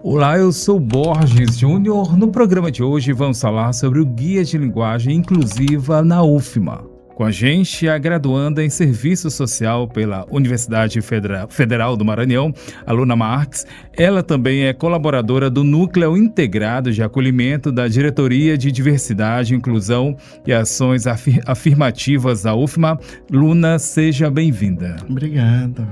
Olá, eu sou Borges Júnior. No programa de hoje vamos falar sobre o Guia de Linguagem Inclusiva na UFMA. Com a gente, a graduanda em Serviço Social pela Universidade Federal do Maranhão, a Luna Marques. Ela também é colaboradora do Núcleo Integrado de Acolhimento da Diretoria de Diversidade, Inclusão e Ações Afirmativas da UFMA. Luna, seja bem-vinda. Obrigada.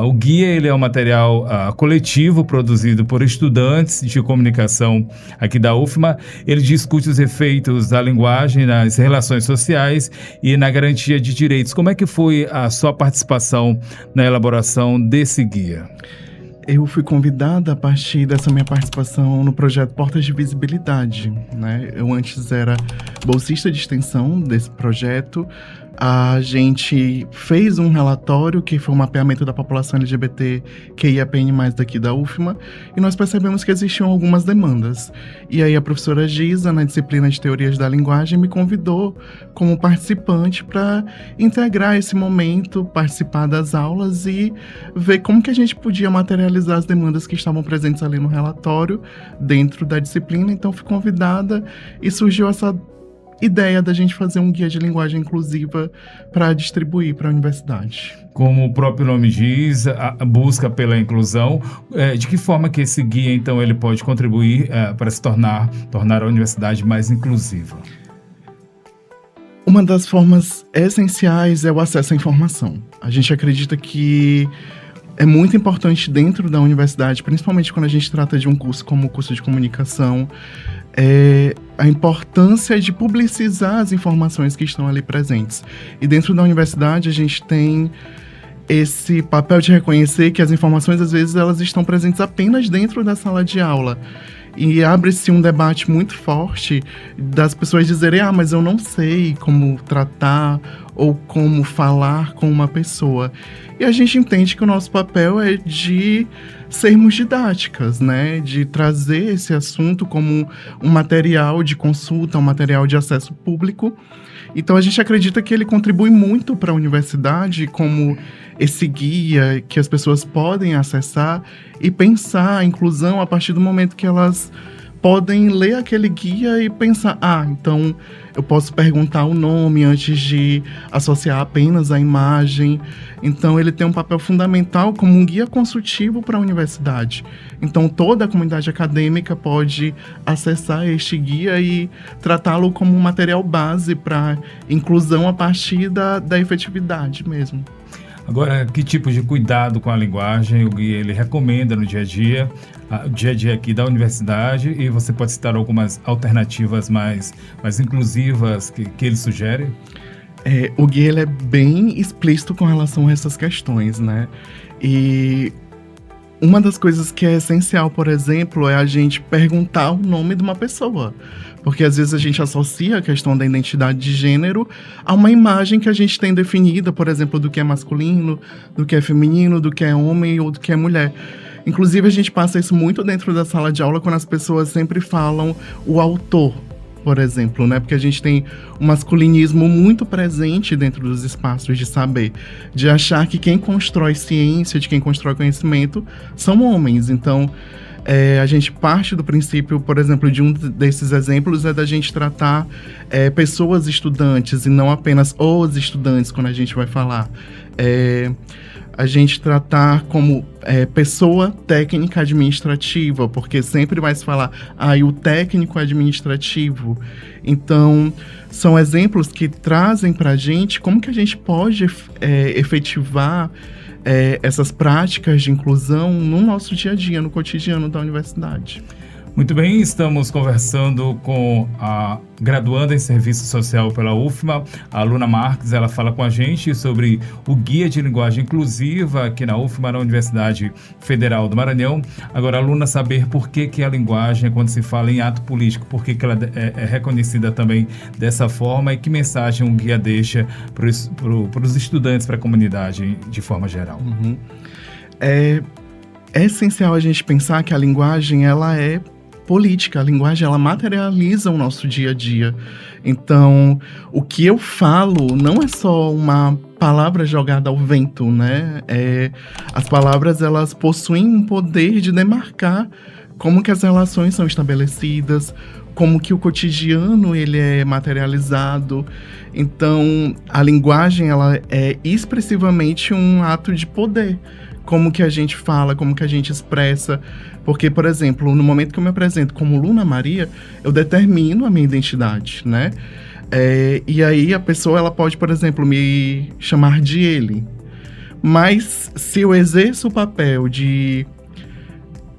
O guia ele é um material coletivo produzido por estudantes de comunicação aqui da UFMA. Ele discute os efeitos da linguagem nas relações sociais e na garantia de direitos. Como é que foi a sua participação na elaboração desse guia? Eu fui convidada a partir dessa minha participação no projeto Portas de Visibilidade, né? Eu antes era bolsista de extensão desse projeto. A gente fez um relatório que foi um mapeamento da população LGBT QIAPN+, daqui da UFMA, e nós percebemos que existiam algumas demandas. E aí a professora Giza, na disciplina de Teorias da Linguagem, me convidou como participante para integrar esse momento, participar das aulas e ver como que a gente podia materializar as demandas que estavam presentes ali no relatório, dentro da disciplina. Então fui convidada e surgiu essa ideia da gente fazer um guia de linguagem inclusiva para distribuir para a universidade. Como o próprio nome diz, a busca pela inclusão. De que forma que esse guia, então, ele pode contribuir para se tornar a universidade mais inclusiva? Uma das formas essenciais é o acesso à informação. A gente acredita que é muito importante dentro da universidade, principalmente quando a gente trata de um curso como o curso de comunicação, a importância de publicizar as informações que estão ali presentes. E dentro da universidade a gente tem esse papel de reconhecer que as informações, às vezes, elas estão presentes apenas dentro da sala de aula. E abre-se um debate muito forte das pessoas dizerem: mas eu não sei como tratar ou como falar com uma pessoa. E a gente entende que o nosso papel é de sermos didáticas, né? De trazer esse assunto como um material de consulta, um material de acesso público. Então a gente acredita que ele contribui muito para a universidade como esse guia que as pessoas podem acessar e pensar a inclusão a partir do momento que elas podem ler aquele guia e pensar: então eu posso perguntar o nome antes de associar apenas a imagem. Então ele tem um papel fundamental como um guia consultivo para a universidade. Então toda a comunidade acadêmica pode acessar este guia e tratá-lo como um material base para inclusão a partir da efetividade mesmo. Agora, que tipo de cuidado com a linguagem o guia ele recomenda no dia a dia aqui da universidade, e você pode citar algumas alternativas mais inclusivas que ele sugere? O guia ele é bem explícito com relação a essas questões, né? E uma das coisas que é essencial, por exemplo, é a gente perguntar o nome de uma pessoa. Porque às vezes a gente associa a questão da identidade de gênero a uma imagem que a gente tem definida, por exemplo, do que é masculino, do que é feminino, do que é homem ou do que é mulher. Inclusive, a gente passa isso muito dentro da sala de aula quando as pessoas sempre falam o autor, por exemplo, né? Porque a gente tem um masculinismo muito presente dentro dos espaços de saber, de achar que quem constrói ciência, de quem constrói conhecimento, são homens. Então, a gente parte do princípio, por exemplo, de um desses exemplos é da gente tratar pessoas estudantes e não apenas os estudantes quando a gente vai falar. A gente tratar como pessoa técnica administrativa, porque sempre vai se falar, e o técnico administrativo. Então, são exemplos que trazem para a gente como que a gente pode efetivar essas práticas de inclusão no nosso dia a dia, no cotidiano da universidade. Muito bem, estamos conversando com a graduanda em Serviço Social pela UFMA, a Luna Marques. Ela fala com a gente sobre o Guia de Linguagem Inclusiva aqui na UFMA, na Universidade Federal do Maranhão. Agora, a Luna, saber por que a linguagem, quando se fala em ato político, por que ela é reconhecida também dessa forma, e que mensagem o guia deixa para os estudantes, para a comunidade de forma geral. É essencial a gente pensar que a linguagem, ela é política, a linguagem ela materializa o nosso dia a dia. Então, o que eu falo não é só uma palavra jogada ao vento, né? As palavras, elas possuem um poder de demarcar como que as relações são estabelecidas, como que o cotidiano ele é materializado. Então, a linguagem, ela é expressivamente um ato de poder. Como que a gente fala, como que a gente expressa. Porque, por exemplo, no momento que eu me apresento como Luna Maria, eu determino a minha identidade, né? E aí a pessoa, ela pode, por exemplo, me chamar de ele. Mas se eu exerço o papel de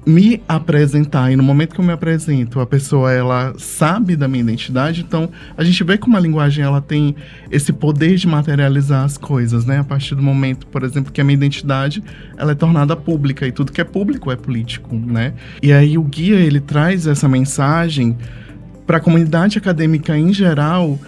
me apresentar, e no momento que eu me apresento, a pessoa, ela sabe da minha identidade, então a gente vê como a linguagem, ela tem esse poder de materializar as coisas, né? A partir do momento, por exemplo, que a minha identidade, ela é tornada pública, e tudo que é público é político, né? E aí o guia, ele traz essa mensagem para a comunidade acadêmica em geral,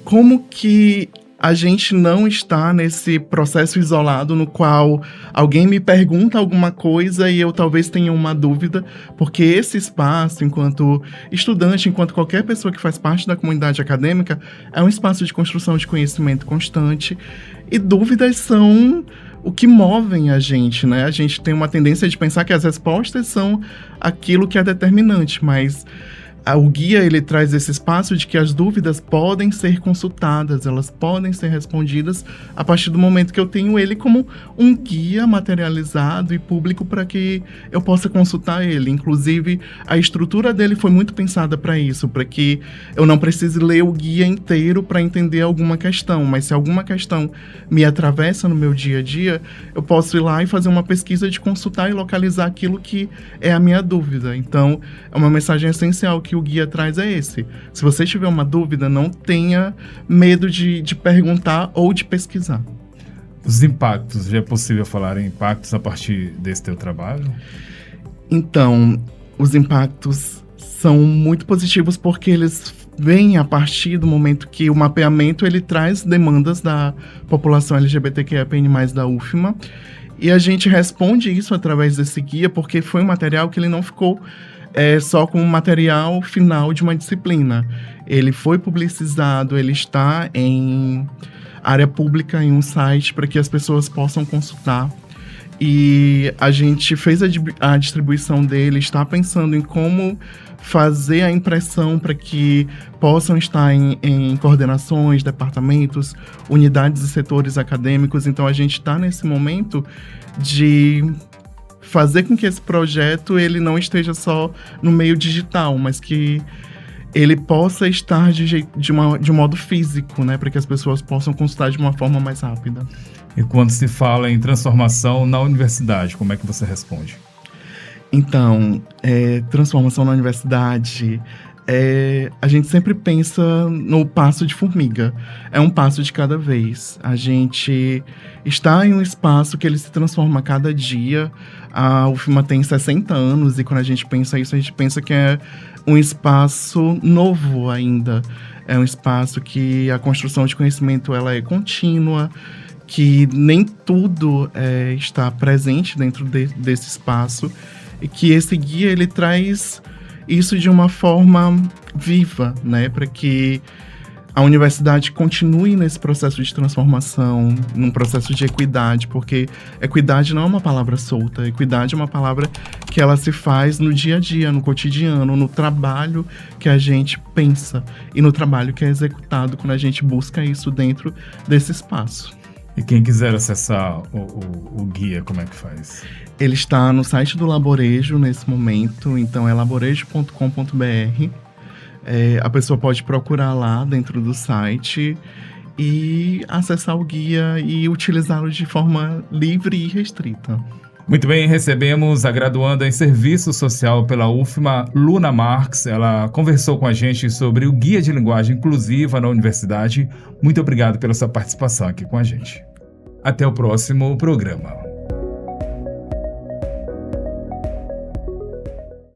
como que a gente não está nesse processo isolado no qual alguém me pergunta alguma coisa e eu talvez tenha uma dúvida, porque esse espaço, enquanto estudante, enquanto qualquer pessoa que faz parte da comunidade acadêmica, é um espaço de construção de conhecimento constante, e dúvidas são o que movem a gente, né? A gente tem uma tendência de pensar que as respostas são aquilo que é determinante, mas o guia, ele traz esse espaço de que as dúvidas podem ser consultadas, elas podem ser respondidas a partir do momento que eu tenho ele como um guia materializado e público para que eu possa consultar ele. Inclusive, a estrutura dele foi muito pensada para isso, para que eu não precise ler o guia inteiro para entender alguma questão, mas se alguma questão me atravessa no meu dia a dia, eu posso ir lá e fazer uma pesquisa de consultar e localizar aquilo que é a minha dúvida. Então, é uma mensagem essencial que o guia traz é esse. Se você tiver uma dúvida, não tenha medo de perguntar ou de pesquisar. Os impactos, já é possível falar em impactos a partir desse teu trabalho? Então, os impactos são muito positivos porque eles vêm a partir do momento que o mapeamento, ele traz demandas da população LGBTQIA+, da UFMA, e a gente responde isso através desse guia porque foi um material que ele não ficou só como material final de uma disciplina. Ele foi publicizado, ele está em área pública, em um site, para que as pessoas possam consultar. E a gente fez a distribuição dele, está pensando em como fazer a impressão para que possam estar em coordenações, departamentos, unidades e setores acadêmicos. Então, a gente está nesse momento de fazer com que esse projeto ele não esteja só no meio digital, mas que ele possa estar de um modo físico, né, para que as pessoas possam consultar de uma forma mais rápida. E quando se fala em transformação na universidade, como é que você responde? Então, transformação na universidade, a gente sempre pensa no passo de formiga. É um passo de cada vez. A gente está em um espaço que ele se transforma a cada dia. A UFMA tem 60 anos e quando a gente pensa isso, a gente pensa que é um espaço novo ainda. É um espaço que a construção de conhecimento ela é contínua, que nem tudo está presente dentro desse espaço e que esse guia ele traz isso de uma forma viva, né, para que a universidade continue nesse processo de transformação, num processo de equidade, porque equidade não é uma palavra solta, equidade é uma palavra que ela se faz no dia a dia, no cotidiano, no trabalho que a gente pensa e no trabalho que é executado quando a gente busca isso dentro desse espaço. E quem quiser acessar o guia, como é que faz? Ele está no site do Laborejo nesse momento, então é laborejo.com.br. A pessoa pode procurar lá dentro do site e acessar o guia e utilizá-lo de forma livre e restrita. Muito bem, recebemos a graduanda em Serviço Social pela UFMA, Luna Marques. Ela conversou com a gente sobre o Guia de Linguagem Inclusiva na Universidade. Muito obrigado pela sua participação aqui com a gente. Até o próximo programa.